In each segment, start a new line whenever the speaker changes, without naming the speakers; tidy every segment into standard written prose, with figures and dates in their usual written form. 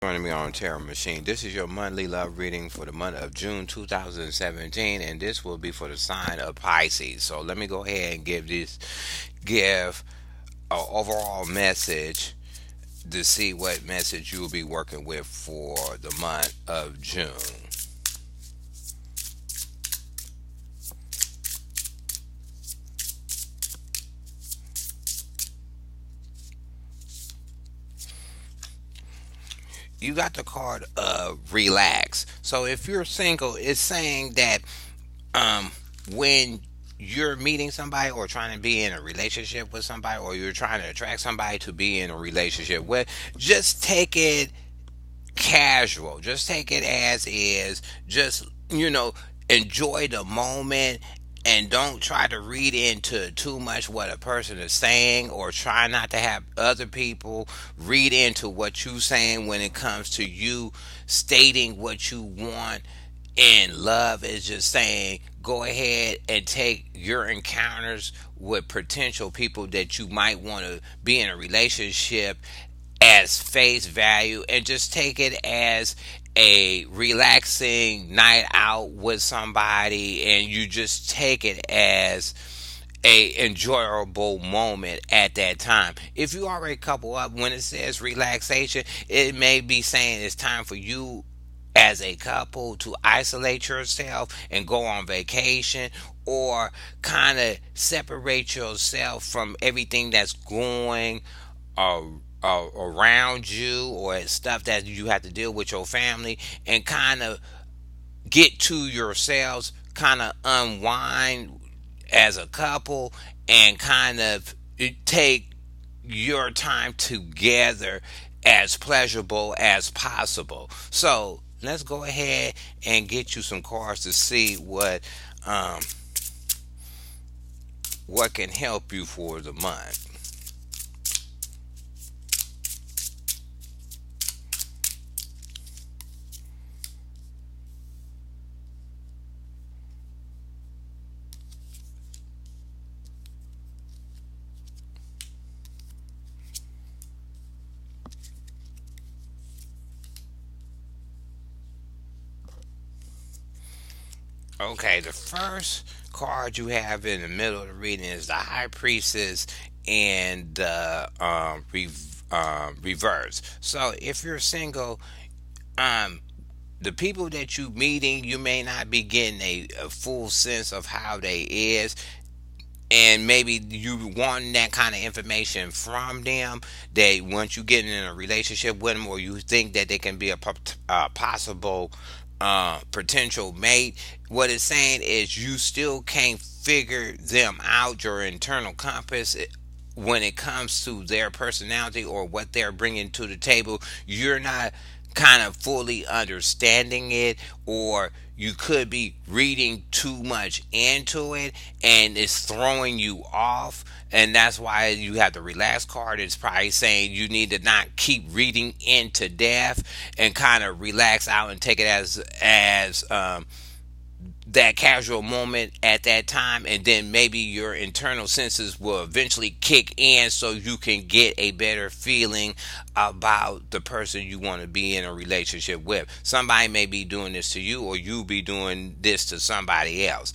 Joining me on Tarot Machine. This is your monthly love reading for the month of June 2017, and this will be for the sign of Pisces. So let me go ahead and give an overall message to see what message you will be working with for the month of June. You got the card of relax. So if you're single, it's saying that um when you're meeting somebody or trying to be in a relationship with somebody, or you're trying to attract somebody to be in a relationship with, just take it casual. Just take it as is. Just, enjoy the moment, and don't try to read into too much what a person is saying, or try not to have other people read into what you're saying when it comes to you stating what you want. And love is just saying, go ahead and take your encounters with potential people that you might want to be in a relationship as face value, and just take it as a relaxing night out with somebody, and you just take it as a enjoyable moment at that time. If you already couple up, when it says relaxation, it may be saying it's time for you as a couple to isolate yourself and go on vacation, or kind of separate yourself from everything that's going uh, around you, or stuff that you have to deal with your family, and kind of get to yourselves, kind of unwind as a couple, and kind of take your time together as pleasurable as possible. So let's go ahead and get you some cards to see um, what can help you for the month. Okay, the first card you have in the middle of the reading is the High Priestess and the reverse. So if you're single, um, the people that you meeting, you may not be getting a full sense of how they is, and maybe you want that kind of information from them. They, once you get in a relationship with them, or you think that they can be a possible potential mate, what it's saying is you still can't figure them out, your internal compass, when it comes to their personality or what they're bringing to the table. You're not kind of fully understanding it, or you could be reading too much into it and it's throwing you off. And that's why you have the relaxed card. It's probably saying you need to not keep reading into death, and kind of relax out and take it as that casual moment at that time, and then maybe your internal senses will eventually kick in so you can get a better feeling about the person you want to be in a relationship with. Somebody may be doing this to you, or you be doing this to somebody else.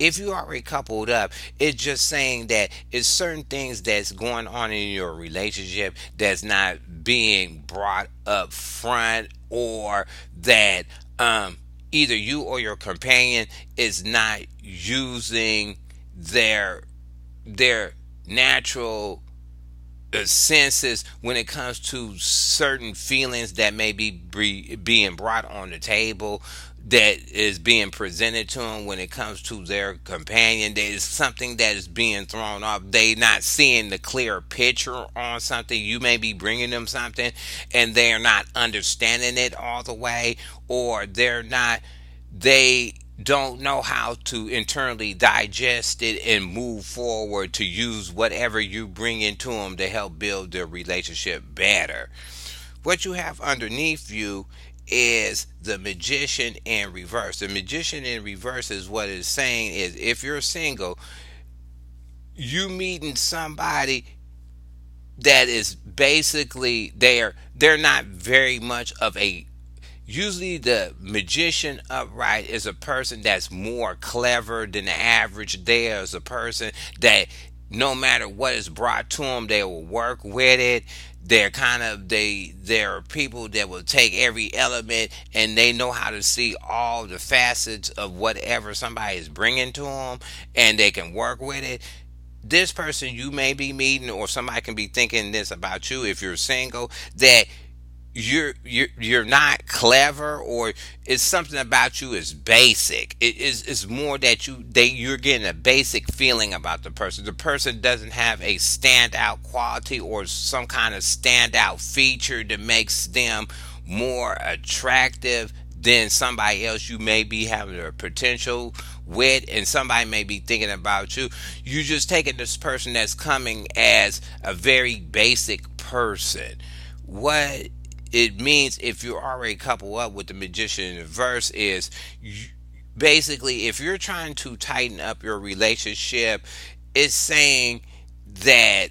If you already coupled up, it's just saying that it's certain things that's going on in your relationship that's not being brought up front, or that either you or your companion is not using their their natural senses when it comes to certain feelings that may be being brought on the table, that is being presented to them. When it comes to their companion, there is something that is being thrown off. They not seeing the clear picture on something. You may be bringing them something and they're not understanding it all the way, or they don't know how to internally digest it and move forward to use whatever you bring into them to help build their relationship better. What you have underneath you is the Magician in reverse. The Magician in reverse is what it's saying is, if you're single, you meeting somebody that is basically there. they're not very much of a, usually the magician upright is a person that's more clever than the average. There's a person that no matter what is brought to them, they will work with it. They're kind of, they're people that will take every element and they know how to see all the facets of whatever somebody is bringing to them, and they can work with it. This person you may be meeting, or somebody can be thinking this about you if you're single, that you're not clever, or it's something about you is basic. It's more that you're getting a basic feeling about the person. The person doesn't have a standout quality or some kind of standout feature that makes them more attractive than somebody else you may be having a potential with, and somebody may be thinking about you. You just taking this person that's coming as a very basic person. What it means, if you're already coupled up with the magician in the verse, is basically if you're trying to tighten up your relationship, it's saying that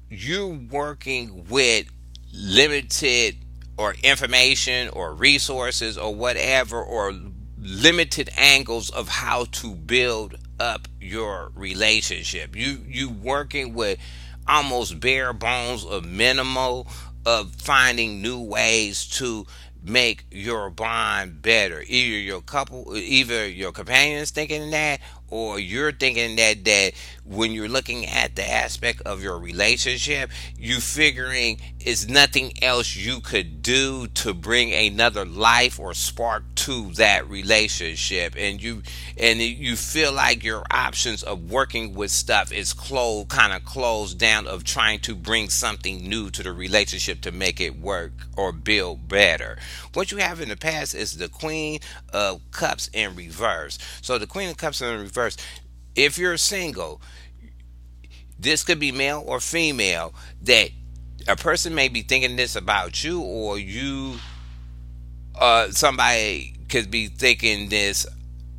you're working with limited or information or resources or whatever, or limited angles of how to build up your relationship. You working with almost bare bones of minimal of finding new ways to make your bond better. Either your companion is thinking that, or you're thinking that when you're looking at the aspect of your relationship, you figuring is nothing else you could do to bring another life or spark to that relationship, and you feel like your options of working with stuff is kind of closed down, of trying to bring something new to the relationship to make it work or build better. What you have in the past is the Queen of Cups in reverse. So the Queen of Cups in reverse, if you're single, this could be male or female, that a person may be thinking this about you, or somebody could be thinking this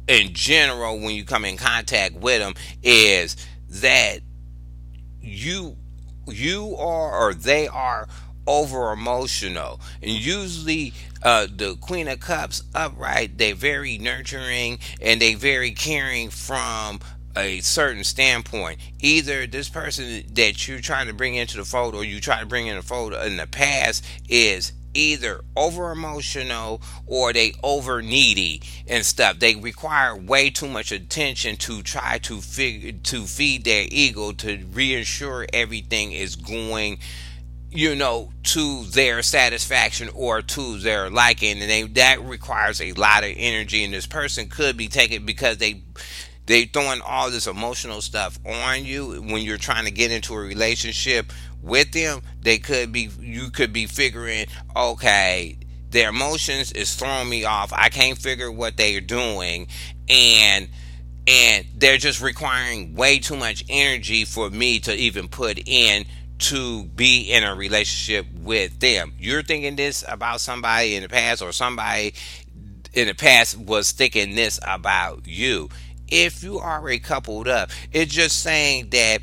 in general when you come in contact with them, is that you you are, or they are, over emotional. And usually the Queen of Cups upright, they're very nurturing and they very caring from a certain standpoint. Either this person that you're trying to bring into the fold, or you try to bring in the fold in the past, is either over emotional or they over needy and stuff. They require way too much attention to try to feed their ego, to reassure everything is going, to their satisfaction or to their liking, and that requires a lot of energy. And this person could be taken because they throwing all this emotional stuff on you when you're trying to get into a relationship with them. You could be figuring, okay, their emotions is throwing me off. I can't figure what they're doing, and they're just requiring way too much energy for me to even put in to be in a relationship with them. You're thinking this about somebody in the past, or somebody in the past was thinking this about you. If you already coupled up, it's just saying that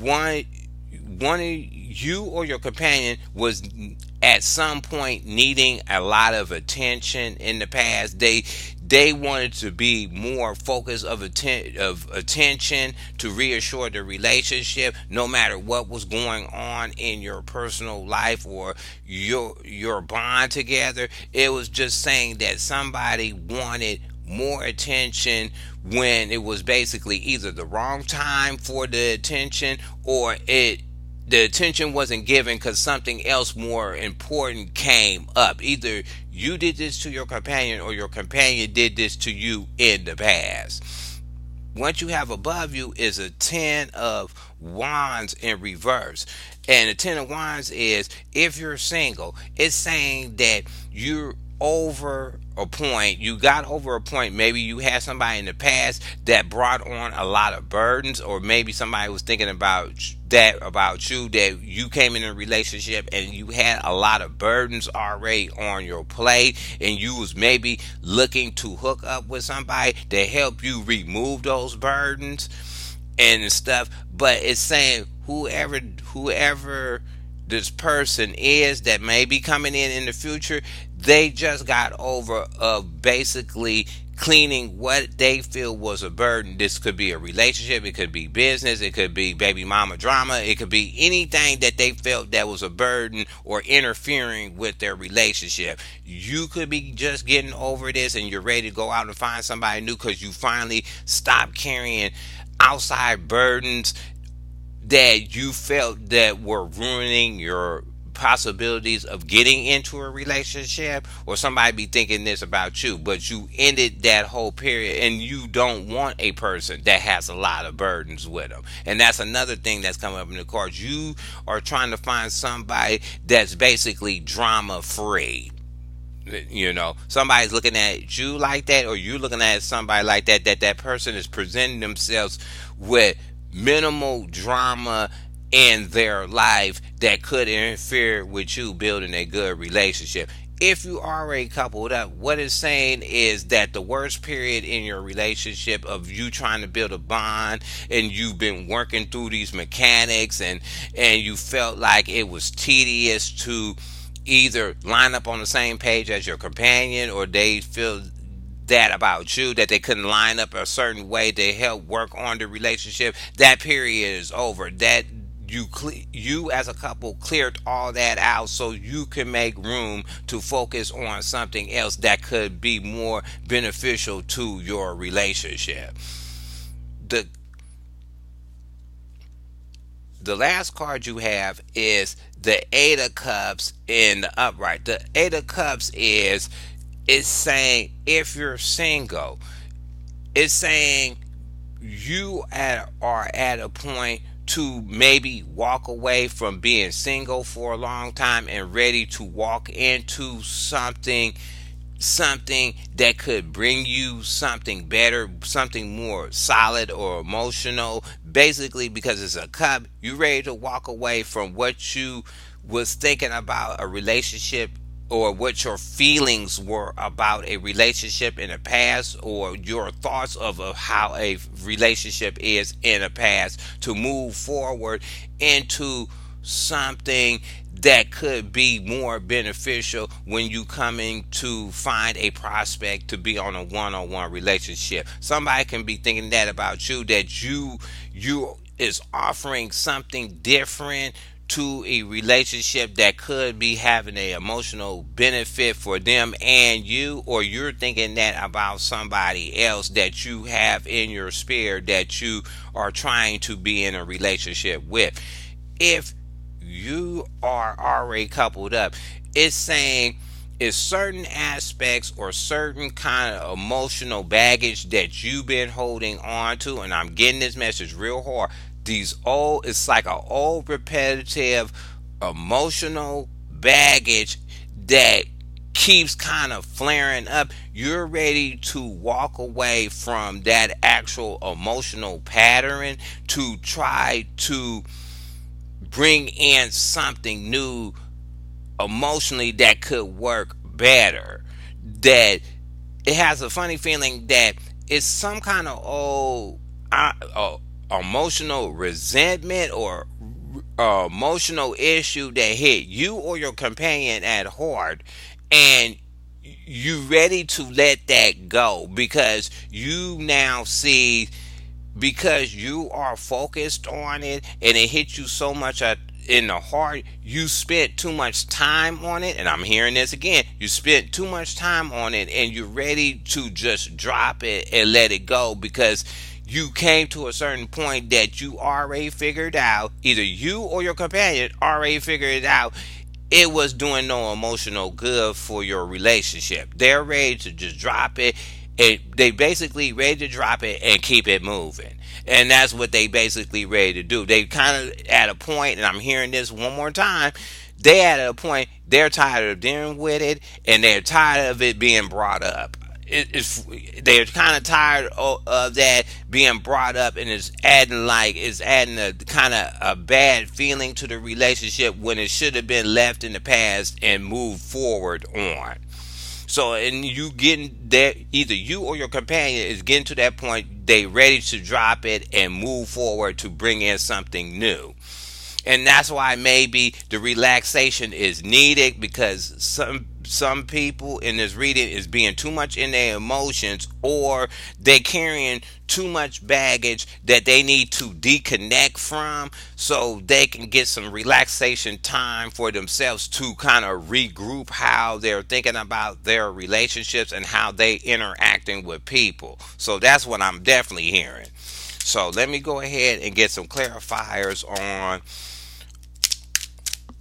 one of you or your companion was at some point needing a lot of attention in the past. They wanted to be more focus of attention to reassure the relationship, no matter what was going on in your personal life or your bond together. It was just saying that somebody wanted more attention when it was basically either the wrong time for the attention, or the attention wasn't given because something else more important came up. Either you did this to your companion, or your companion did this to you in the past. What you have above you is a 10 of wands in reverse. And the 10 of wands is, if you're single, it's saying that you're over a point. You got over a point. Maybe you had somebody in the past that brought on a lot of burdens, or maybe somebody was thinking about you, that you came in a relationship and you had a lot of burdens already on your plate, and you was maybe looking to hook up with somebody to help you remove those burdens and stuff. But it's saying whoever this person is that may be coming in the future, they just got over of basically cleaning what they feel was a burden. This could be a relationship, it could be business, it could be baby mama drama, it could be anything that they felt that was a burden or interfering with their relationship. You could be just getting over this and you're ready to go out and find somebody new because you finally stopped carrying outside burdens that you felt that were ruining your possibilities of getting into a relationship, or somebody be thinking this about you, but you ended that whole period and you don't want a person that has a lot of burdens with them. And that's another thing that's coming up in the cards. You are trying to find somebody that's basically drama free. You know, somebody's looking at you like that, or you looking at somebody like that, that person is presenting themselves with minimal drama in their life that could interfere with you building a good relationship. If you already coupled up, what it's saying is that the worst period in your relationship of you trying to build a bond, and you've been working through these mechanics, and you felt like it was tedious to either line up on the same page as your companion, or they feel that about you, that they couldn't line up a certain way to help work on the relationship. That period is over. That you as a couple cleared all that out so you can make room to focus on something else that could be more beneficial to your relationship. The the last card you have is the Eight of Cups in the upright. The Eight of Cups is, it's saying if you're single, it's saying are at a point to maybe walk away from being single for a long time and ready to walk into something that could bring you something better, something more solid or emotional. Basically, because it's a cup, you ready to walk away from what you was thinking about a relationship, or what your feelings were about a relationship in the past, or your thoughts of how a relationship is in the past, to move forward into something that could be more beneficial when you coming to find a prospect to be on a one-on-one relationship. Somebody can be thinking that about you, that you is offering something different to a relationship that could be having a emotional benefit for them and you, or you're thinking that about somebody else that you have in your spirit that you are trying to be in a relationship with. If you are already coupled up, it's saying it's certain aspects or certain kind of emotional baggage that you've been holding on to, and I'm getting this message real hard. These old, it's like an old repetitive emotional baggage that keeps kind of flaring up. You're ready to walk away from that actual emotional pattern to try to bring in something new emotionally that could work better. That it has a funny feeling that it's some kind of old emotional resentment or emotional issue that hit you or your companion at heart, and you ready to let that go because you now see, because you are focused on it and it hit you so much in the heart, you spent too much time on it. And I'm hearing this again, you spent too much time on it and you're ready to just drop it and let it go, because you came to a certain point that you already figured out, either you or your companion already figured it out, it was doing no emotional good for your relationship. They're ready to just drop it, and they basically ready to drop it and keep it moving. And that's what they basically ready to do. They kind of at a point, and I'm hearing this one more time, they at a point they're tired of dealing with it, and they're tired of it being brought up. They're kind of tired of that being brought up, and it's adding a kind of a bad feeling to the relationship when it should have been left in the past and moved forward on. So, and you getting there, either you or your companion is getting to that point, they ready to drop it and move forward to bring in something new. And that's why maybe the relaxation is needed, because some people in this reading is being too much in their emotions, or they're carrying too much baggage that they need to disconnect from, so they can get some relaxation time for themselves to kind of regroup how they're thinking about their relationships and how they interacting with people. So that's what I'm definitely hearing. So let me go ahead and get some clarifiers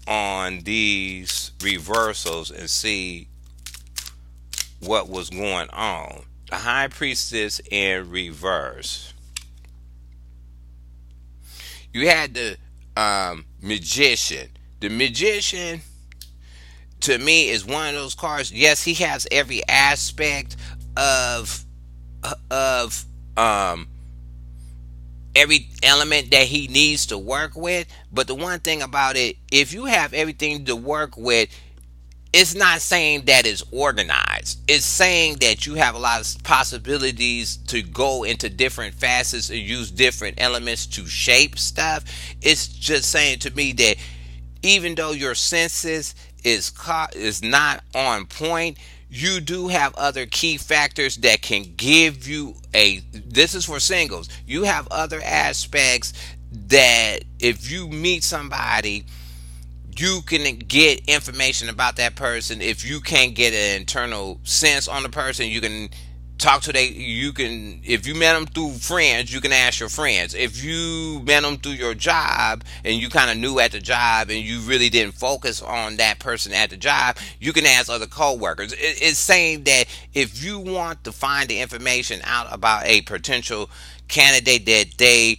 on these reversals and see what was going on. The High Priestess in reverse. You had the Magician. The Magician, to me, is one of those cards. Yes, he has every aspect of every element that he needs to work with. But the one thing about it, if you have everything to work with, it's not saying that it's organized. It's saying that you have a lot of possibilities to go into different facets and use different elements to shape stuff. It's just saying to me that even though your senses is not on point, you do have other key factors that can give you a, this is for singles, you have other aspects that if you meet somebody, you can get information about that person. If you can't get an internal sense on the person, you can talk to you can, if you met them through friends, you can ask your friends. If you met them through your job and you kind of knew at the job and you really didn't focus on that person at the job, you can ask other co-workers. It's saying that if you want to find the information out about a potential candidate that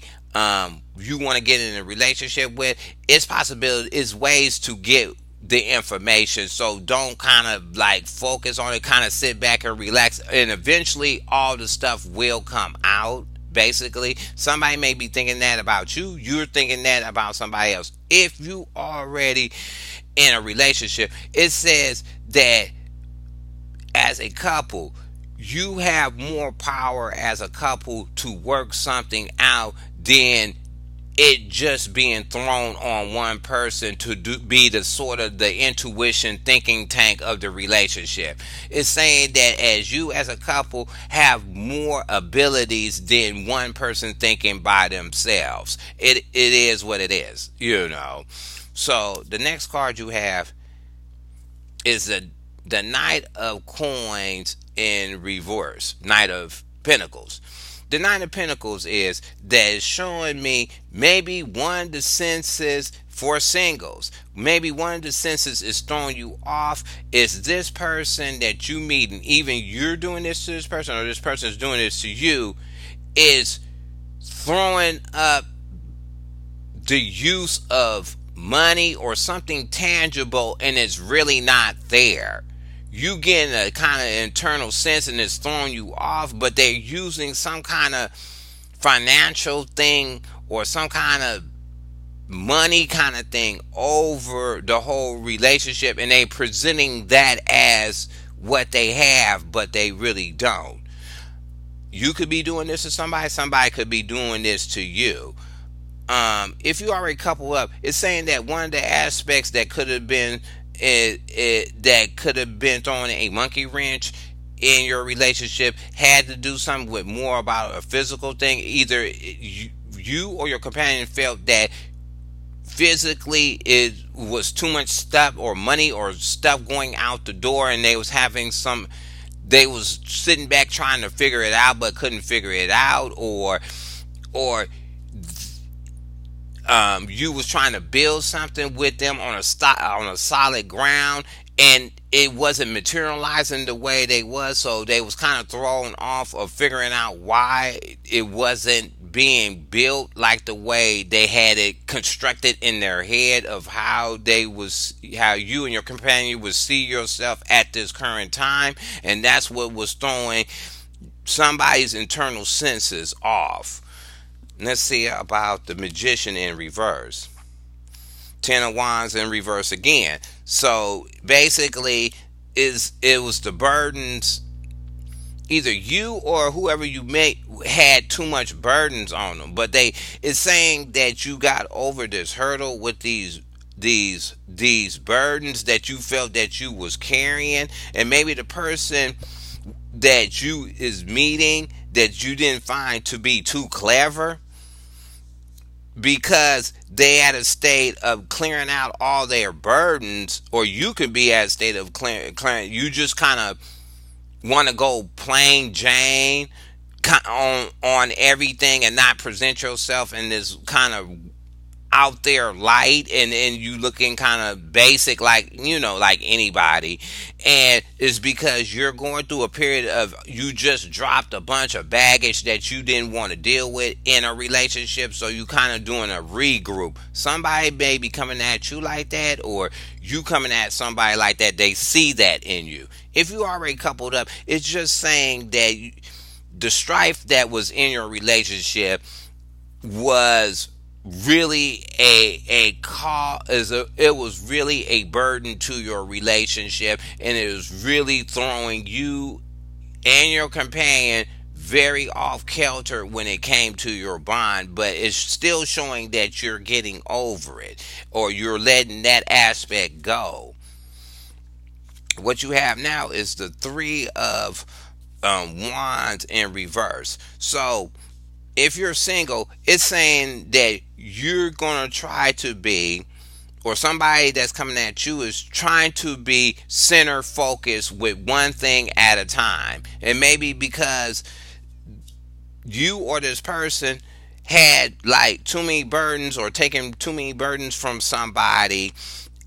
you want to get in a relationship with, it's ways to get the information. So don't kind of like focus on it, kind of sit back and relax, and eventually all the stuff will come out. Basically, somebody may be thinking that about you, you're thinking that about somebody else. If you already in a relationship, it says that as a couple, you have more power as a couple to work something out than it just being thrown on one person to be the sort of the intuition thinking tank of the relationship. It's saying that as you as a couple have more abilities than one person thinking by themselves. It is what it is. So the next card you have is the Knight of Coins in reverse. Knight of Pentacles. The Nine of Pentacles is that is showing me maybe one of the senses for singles. Maybe one of the senses is throwing you off. Is this person that you meet, and even you're doing this to this person, or this person is doing this to you, is throwing up the use of money or something tangible, and it's really not there. You getting a kind of internal sense and it's throwing you off, but they're using some kind of financial thing or some kind of money kind of thing over the whole relationship, and they presenting that as what they have, but they really don't. You could be doing this to somebody could be doing this to you. If you already couple up, it's saying that one of the aspects that could have been that could have been throwing a monkey wrench in your relationship had to do something with more about a physical thing. Either you or your companion felt that physically it was too much stuff or money or stuff going out the door, and they was sitting back trying to figure it out but couldn't figure it out, or you was trying to build something with them on a solid ground, and it wasn't materializing the way they was, so they was kind of thrown off of figuring out why it wasn't being built like the way they had it constructed in their head of how you and your companion would see yourself at this current time. And that's what was throwing somebody's internal senses off. Let's see about the Magician in reverse. Ten of Wands in reverse again. So basically, it was the burdens either you or whoever you met had too much burdens on them, but they it's saying that you got over this hurdle with these burdens that you felt that you was carrying, and maybe the person that you is meeting that you didn't find to be too clever because they at a state of clearing out all their burdens, or you could be at a state of clearing. You just kind of want to go plain Jane on everything and not present yourself in this kind of out there light, and you looking kind of basic, like like anybody. And it's because you're going through a period of, you just dropped a bunch of baggage that you didn't want to deal with in a relationship, so you kind of doing a regroup. Somebody may be coming at you like that, or you coming at somebody like that. They see that in you. If you already coupled up, it's just saying that the strife that was in your relationship was really a call, it was really a burden to your relationship, and it was really throwing you and your companion very off kilter when it came to your bond. But it's still showing that you're getting over it, or you're letting that aspect go. What you have now is the three of wands in reverse. So if you're single, it's saying that you're going to try to be, or somebody that's coming at you is trying to be center focused with one thing at a time. And maybe because you or this person had like too many burdens, or taken too many burdens from somebody.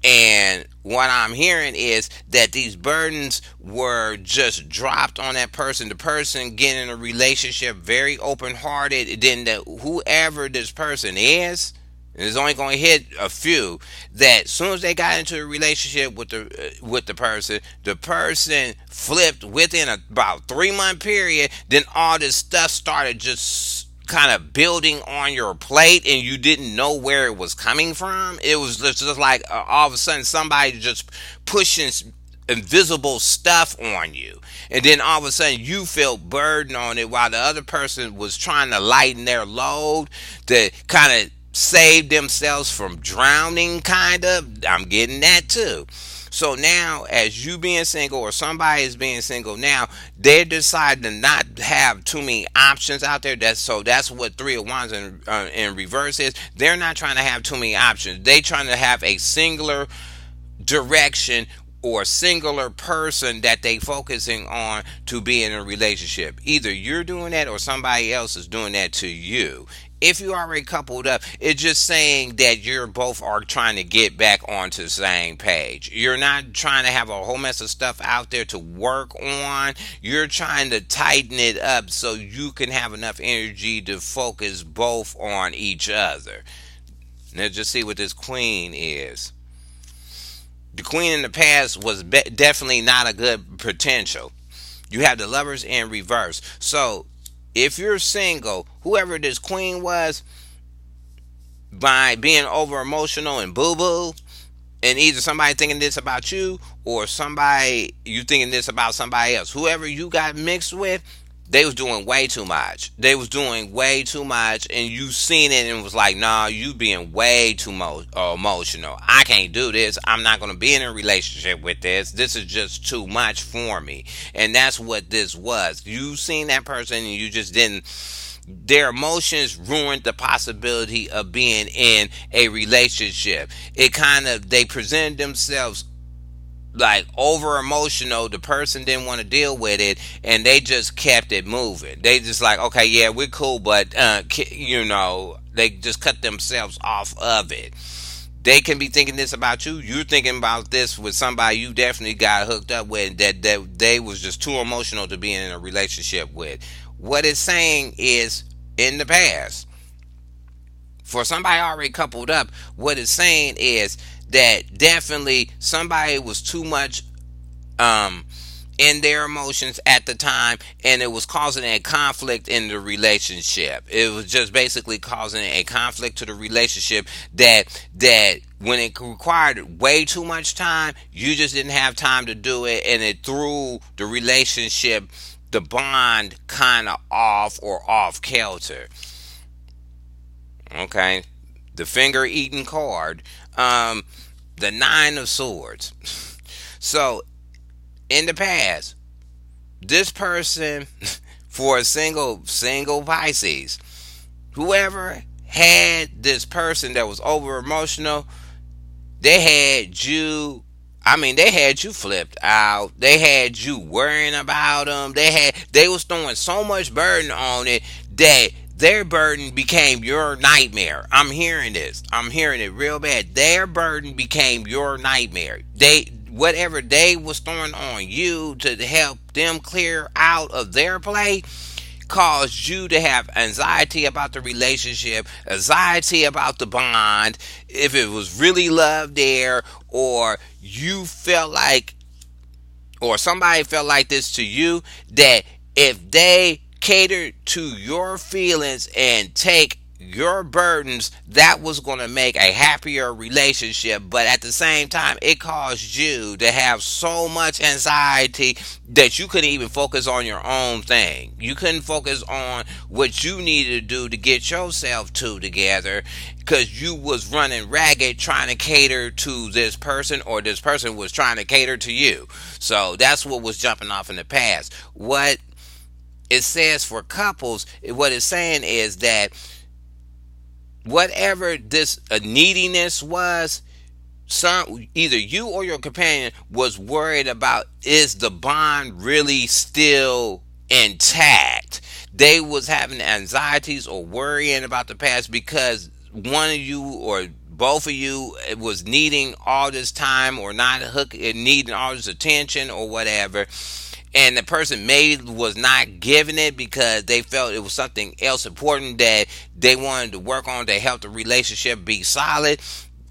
And what I'm hearing is that these burdens were just dropped on that person. The person getting in a relationship very open hearted. Then whoever this person is, and it's only going to hit a few, that as soon as they got into a relationship with the person flipped within about 3 month period. Then all this stuff started just kind of building on your plate, and you didn't know where it was coming from. It was just like all of a sudden somebody just pushing invisible stuff on you, and then all of a sudden you felt burden on it, while the other person was trying to lighten their load to kind of save themselves from drowning, kind of. I'm getting that too. So now, as you being single, or somebody is being single now, they decide to not have too many options out there. That's what three of wands in reverse is. They're not trying to have too many options. They trying to have a singular direction, or singular person that they focusing on to be in a relationship. Either you're doing that, or somebody else is doing that to you. If you already coupled up, it's just saying that you're both are trying to get back onto the same page. You're not trying to have a whole mess of stuff out there to work on. You're trying to tighten it up so you can have enough energy to focus both on each other. Now just see what this queen is. The queen in the past was definitely not a good potential. You have the lovers in reverse. So if you're single, whoever this queen was, by being over emotional and boo boo, and either somebody thinking this about you, or somebody you thinking this about somebody else, whoever you got mixed with, they was doing way too much. They was doing way too much, and you seen it and was like, nah, you being way too emotional. I can't do this. I'm not going to be in a relationship with this. This is just too much for me. And that's what this was. You seen that person, and you just didn't. Their emotions ruined the possibility of being in a relationship. It kind of, they presented themselves like over emotional. The person didn't want to deal with it, and they just kept it moving. They just like, okay, yeah, we're cool, but they just cut themselves off of it. They can be thinking this about you. You're thinking about this with somebody you definitely got hooked up with, that they was just too emotional to be in a relationship with. What it's saying is, in the past, for somebody already coupled up, what it's saying is that definitely somebody was too much in their emotions at the time, and it was causing a conflict in the relationship. It was just basically causing a conflict to the relationship, that when it required way too much time, you just didn't have time to do it, and it threw the relationship the bond kind of off or off kilter. Okay, the finger eating card, um, the nine of swords. So in the past, this person, for a single Pisces, whoever had this person that was over emotional, they had you. I mean, they had you flipped out. They had you worrying about them. They was throwing so much burden on it that their burden became your nightmare. I'm hearing this. I'm hearing it real bad. Their burden became your nightmare. They, whatever they was throwing on you to help them clear out of their plate, caused you to have anxiety about the relationship, anxiety about the bond, if it was really love there, or you felt like, or somebody felt like this to you, that if they catered to your feelings and take your burdens, that was going to make a happier relationship. But at the same time, it caused you to have so much anxiety that you couldn't even focus on your own thing. You couldn't focus on what you needed to do to get yourself two together, because you was running ragged trying to cater to this person, or this person was trying to cater to you. So that's what was jumping off in the past. What it says for couples, what it's saying is that whatever this neediness was, some, either you or your companion was worried about, is the bond really still intact? They was having anxieties or worrying about the past because one of you or both of you was needing all this time, or not needing all this attention or whatever, and the person maybe was not giving it because they felt it was something else important that they wanted to work on to help the relationship be solid.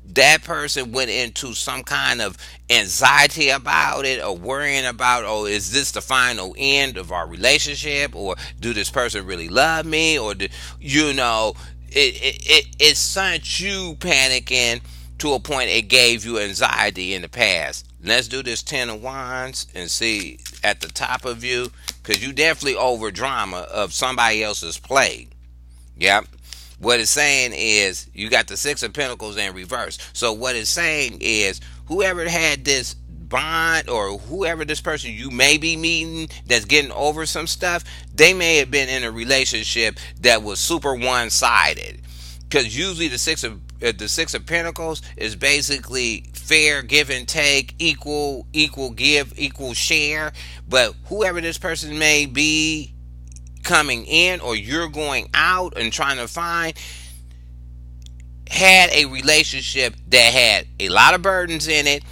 That person went into some kind of anxiety about it, or worrying about, oh, is this the final end of our relationship, or do this person really love me, or do, you know, it sent you panicking to a point it gave you anxiety in the past. Let's do this Ten of Wands and see at the top of you, because you definitely over drama of somebody else's play. Yep. What it's saying is you got the Six of Pentacles in reverse. So what it's saying is whoever had this bond, or whoever this person you may be meeting that's getting over some stuff, they may have been in a relationship that was super one-sided. Because usually the Six of Pentacles is basically fair give and take, equal give, equal share. But whoever this person may be coming in, or you're going out and trying to find, had a relationship that had a lot of burdens in it.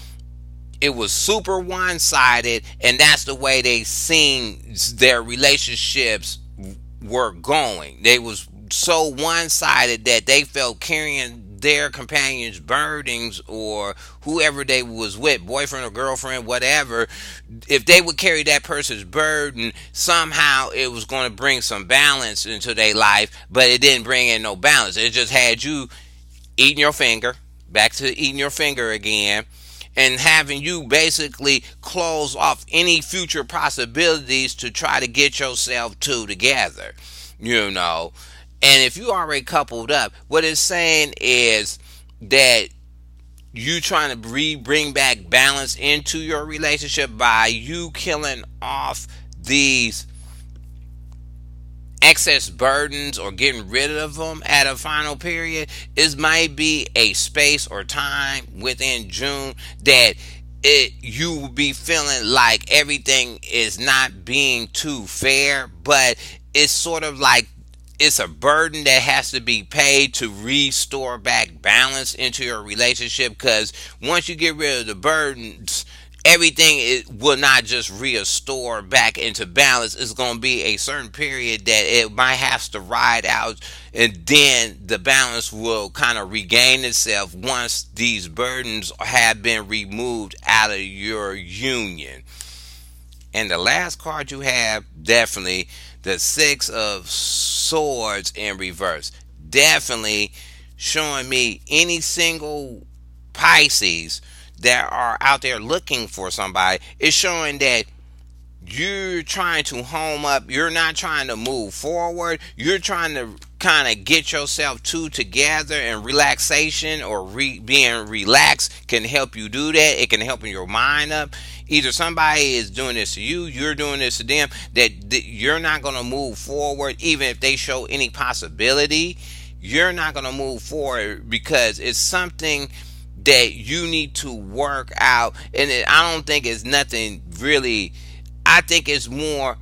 It was super one-sided, and that's the way they seen their relationships were going. They was so one-sided that they felt carrying their companion's burdens, or whoever they was with, boyfriend or girlfriend, whatever, if they would carry that person's burden, somehow it was going to bring some balance into their life. But it didn't bring in no balance. It just had you eating your finger, back to eating your finger again, and having you basically close off any future possibilities to try to get yourself two together, you know. And if you already coupled up, what it's saying is that you trying to bring back balance into your relationship by you killing off these excess burdens, or getting rid of them at a final period. It might be a space or time within June that you will be feeling like everything is not being too fair, but it's sort of like it's a burden that has to be paid to restore back balance into your relationship. Because once you get rid of the burdens, everything will not just restore back into balance. It's going to be a certain period that it might have to ride out, and then the balance will kind of regain itself once these burdens have been removed out of your union. And the last card you have, definitely the Six of Swords in reverse. Definitely showing me any single Pisces that are out there looking for somebody. It's showing that you're trying to home up. You're not trying to move forward. You're trying to kind of get yourself two together, and relaxation or being relaxed can help you do that. It can help your mind up. Either somebody is doing this to you, you're doing this to them, that you're not going to move forward even if they show any possibility. You're not going to move forward because it's something that you need to work out. And I don't think it's nothing really. I think it's more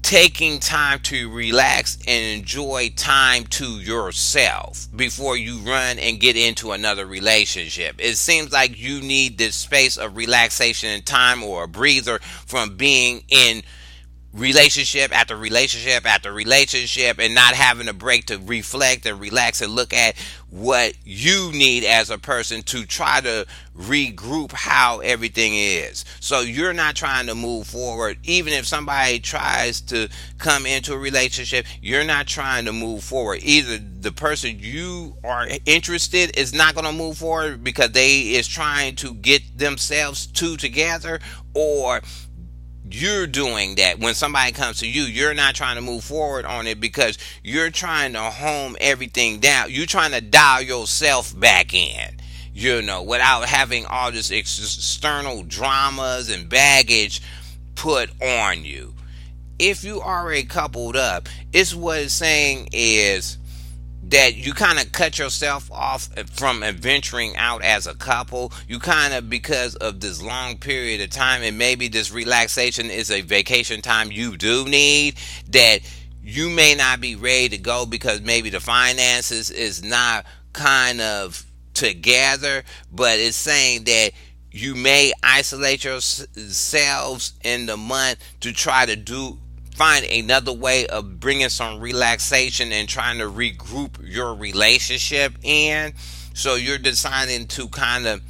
taking time to relax and enjoy time to yourself before you run and get into another relationship. It seems like you need this space of relaxation and time, or a breather, from being in relationship after relationship after relationship, and not having a break to reflect and relax and look at what you need as a person to try to regroup how everything is. So you're not trying to move forward. Even if somebody tries to come into a relationship, you're not trying to move forward. Either the person you are interested is not going to move forward because they is trying to get themselves two together, or you're doing that. When somebody comes to you, you're not trying to move forward on it because you're trying to home everything down. You're trying to dial yourself back in, without having all this external dramas and baggage put on you. If you already coupled up, it's what it's saying is that you kind of cut yourself off from adventuring out as a couple. You kind of, because of this long period of time, and maybe this relaxation is a vacation time you do need, that you may not be ready to go because maybe the finances is not kind of together. But it's saying that you may isolate yourselves in the month to try to find another way of bringing some relaxation and trying to regroup your relationship in. So you're deciding to kind of,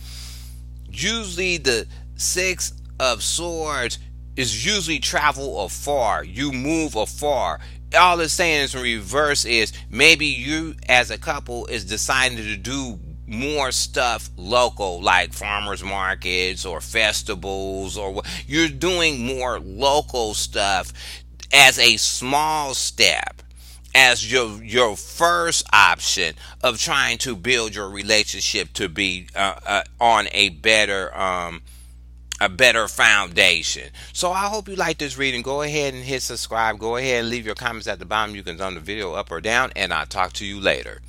usually the Six of Swords is usually travel afar. You move afar. All it's saying is in reverse is maybe you as a couple is deciding to do more stuff local, like farmers markets or festivals, or you're doing more local stuff as a small step, as your first option of trying to build your relationship to be on a better foundation. So I hope you like this reading. Go ahead and hit subscribe. Go ahead and leave your comments at the bottom. You can thumb the video up or down, and I'll talk to you later.